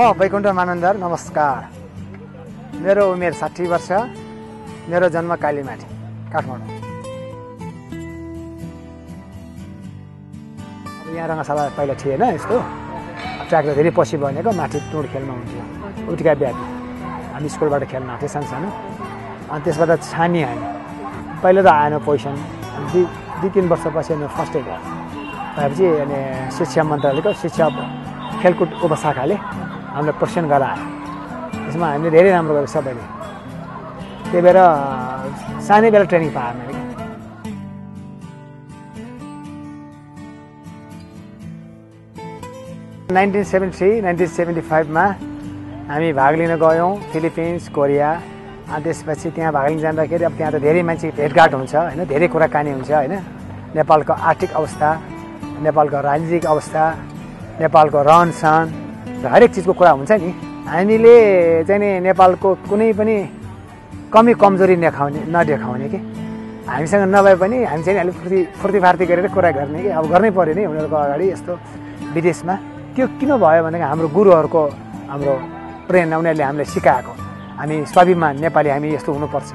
वैकुण्ठ मानन्दर। नमस्कार। मेरो उमेर 60 वर्ष। मेरो जन्म कालीमाटी, काठमाडौँ। अब यहाँ रङ्गशाला पहिला थिएन, यस्तो ट्र्याक धेरै पछि बनेको, माथि टुड खेल्न हुन्थ्यो। उटिका ब्यापी हामी स्कुलबाट खेल्न आउँथ्यो सानो सानो। अनि त्यसबाट छानी हामी पहिला त आएन पोजिसन। अनि 2-3 वर्षपछि हामी फर्स्ट एड भएपछि अनि शिक्षा मन्त्रालयको शिक्षा खेलकुद उपशाखाले हामीलाई प्रोत्साहन गरायो। त्यसमा हामीले धेरै राम्रो गरेको सबैले। त्यही भएर सानै बेला ट्रेनिङ पाएँ मैले। नाइन्टिन 1975 मा हामी भाग लिन गयौँ फिलिपिन्स, कोरिया। अनि त्यसपछि त्यहाँ भाग लिन जाँदाखेरि अब त्यहाँ त धेरै मान्छे भेटघाट हुन्छ होइन, धेरै कुराकानी हुन्छ होइन। नेपालको आर्थिक अवस्था, नेपालको राजनीतिक अवस्था, नेपालको रहनसहन र हरेक चिजको कुरा हुन्छ नि। हामीले चाहिँ नि नेपालको कुनै पनि कमी कमजोरी नदेखाउने कि हामीसँग नभए पनि हामी चाहिँ अलिक फुर्तीफार्ती गरेर कुरा गर्ने कि अब गर्नै पऱ्यो नि उनीहरूको अगाडि। यस्तो विदेशमा त्यो किन भयो भनेदेखि हाम्रो गुरुहरूको हाम्रो प्रेरणा, उनीहरूले हामीलाई सिकाएको। हामी स्वाभिमान नेपाली, हामी यस्तो हुनुपर्छ।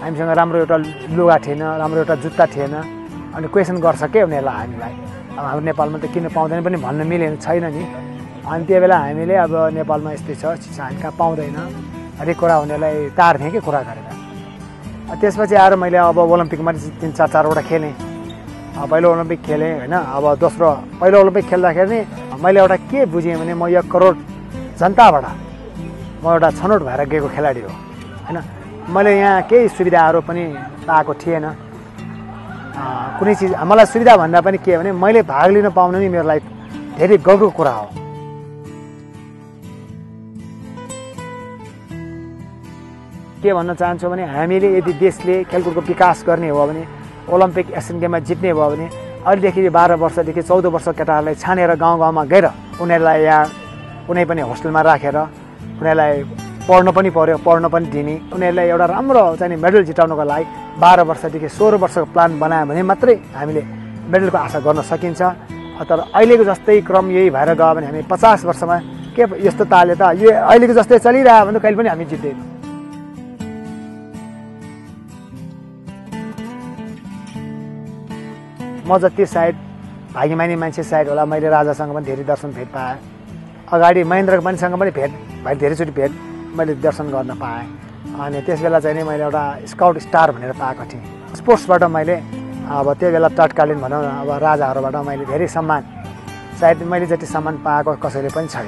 हामीसँग राम्रो एउटा लुगा थिएन, राम्रो एउटा जुत्ता थिएन। अनि क्वेसन गर्छ के उनीहरूलाई हामीलाई, अब हाम्रो नेपालमा त किन पाउँदैन पनि भन्न मिलेन, छैन नि। अनि त्यो बेला हामीले अब नेपालमा यस्तै छ, हामी कहाँ पाउँदैन, हरेक कुरा उनीहरूलाई तार्थेँ कि कुरा गरेर। त्यसपछि आएर मैले अब ओलम्पिकमा 3-4वटा खेलेँ। पहिलो ओलम्पिक खेलेँ होइन। अब दोस्रो पहिलो ओलम्पिक खेल्दाखेरि नि मैले एउटा के बुझेँ भने म 1 करोड जनताबाट म एउटा छनौट भएर गएको खेलाडी हो होइन। मैले यहाँ केही सुविधाहरू पनि पाएको थिएन। कुनै चिज मलाई सुविधा भन्दा पनि के भने मैले भाग लिन पाउनु नि मेरो लागि धेरै गौरवको कुरा हो। के भन्न चाहन्छु भने हामीले यदि देशले खेलकुदको विकास गर्ने हो भने, ओलम्पिक एसियन गेममा जित्ने भयो भने अहिलेदेखि 12 वर्षदेखि 14 वर्ष केटाहरूलाई छानेर गाउँ गाउँमा गएर उनीहरूलाई यहाँ कुनै पनि होस्टेलमा राखेर उनीहरूलाई पढ्नु पनि पर्यो, पढ्न पनि दिने। उनीहरूलाई एउटा राम्रो चाहिँ मेडल जिताउनको लागि 12 वर्षदेखि 16 वर्षको प्लान बनायो भने मात्रै हामीले मेडलको आशा गर्न सकिन्छ। तर अहिलेको जस्तै क्रम यही भएर गयो भने हामी 50 वर्षमा के यस्तो ताले त यो अहिलेको जस्तै चलिरह्यो भने कहिले पनि हामी जित्दैनौँ। म जति सायद भागीमानी मान्छे सायद होला, मैले राजासँग पनि धेरै दर्शन भेट पाएँ। अगाडि महेन्द्र मान्छेसँग पनि धेरैचोटि भेट मैले दर्शन गर्न पाएँ। अनि त्यस बेला चाहिँ नि मैले एउटा स्काउट स्टार भनेर पाएको थिएँ। स्पोर्ट्सबाट मैले अब त्यो बेला तत्कालीन भनौँ न अब राजाहरूबाट मैले धेरै सम्मान, सायद मैले जति सम्मान पाएको कसैले पनि छैन।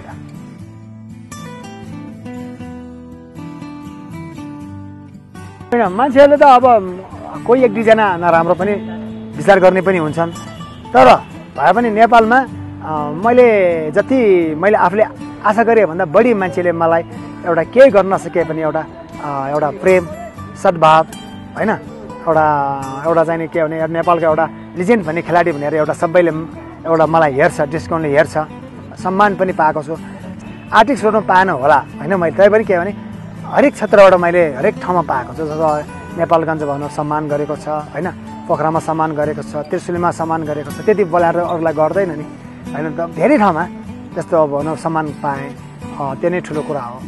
मान्छेहरूले त अब कोही 1-2जना नराम्रो पनि विचार गर्ने पनि हुन्छन्। तर भए पनि नेपालमा मैले आफूले आशा गरेँ भन्दा बढी मान्छेले मलाई एउटा केही गर्न नसके पनि एउटा प्रेम, सद्भाव होइन, एउटा चाहिँ नि के भने नेपालको एउटा लिजेन्ड भन्ने खेलाडी भनेर एउटा सबैले एउटा मलाई हेर्छ, डिस्काउन्टले हेर्छ, सम्मान पनि पाएको छु। आर्थिक स्रोतमा पाएन होला होइन मैले, तै पनि के भने हरेक क्षेत्रबाट मैले हरेक ठाउँमा पाएको छु। जस्तो नेपालगञ्ज भनौँ सम्मान गरेको छ होइन, पोखरामा सम्मान गरेको छ, त्रिशुलीमा सम्मान गरेको छ। त्यति बोलाएर अरूलाई गर्दैन नि होइन। धेरै ठाउँमा त्यस्तो भनौँ सम्मान पाएँ, त्यो नै ठुलो कुरा हो।